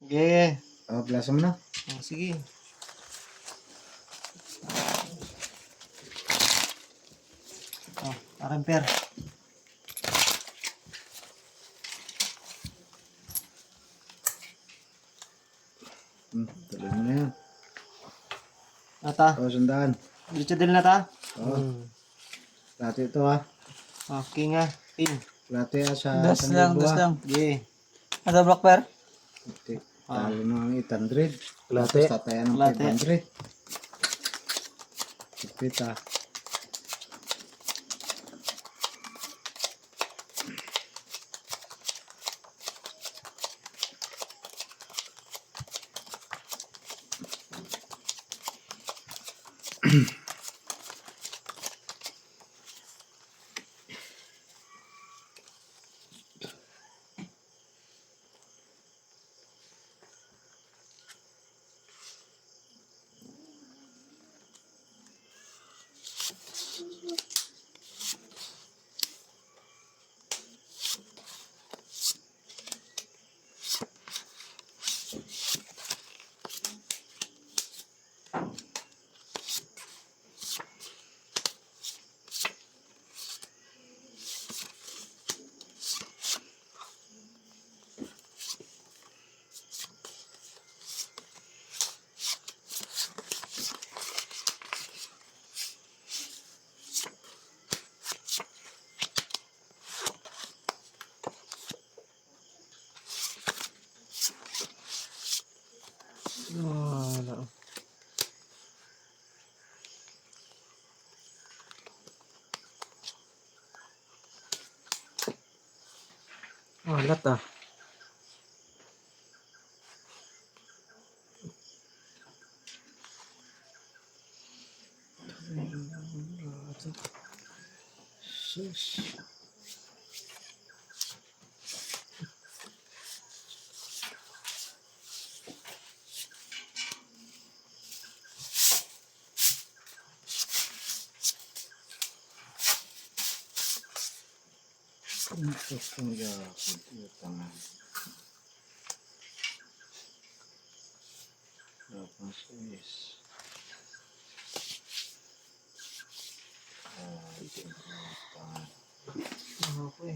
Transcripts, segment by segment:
Okay. Blasa mo na. Oh, sige. Oh, aking per. Tuloy mo na yan. Nata. Sandaan. Diretso din na ta. Plato ito ha. Okay nga. Pin. Plato yan sa Das lang, das lang. Okay. Ada block per? Talo na ang 800. Plate. Tapos tatayan ng Plate. 500. Tipit ha. Wala. Alat ah. Sus. Okay.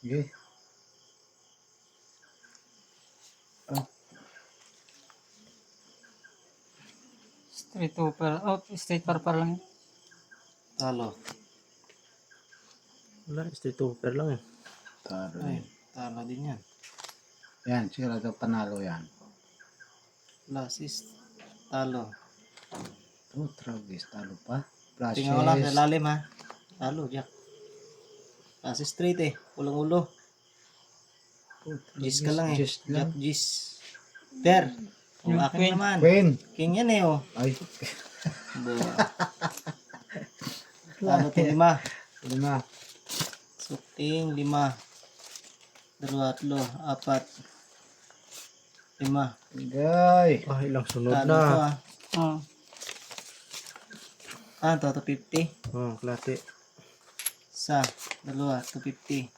Okay. Straight over. Oh, straight par lang. Talo. Wala, straight over lang eh. Talo Ay, din. talo din yan. Yan, sigurado panalo yan. Flashes. Talo. Tragis, talo pa. Tingnan ko lang sa Flashes. lalim ha. Talo, Jack. Flashes straight eh. Ulang ulo. Gis ka lang eh. Gis lang. Jack Gis. Per. O Yung akin queen. naman. Queen. King yan eh oh. Ay. Buwa. Talo to 5. 5. So, king 5. 2, 3, 4, 5. Gay. Ah, ilang sunod Talo to na. ah. To 50. Oh, klate. 1, 2, 250.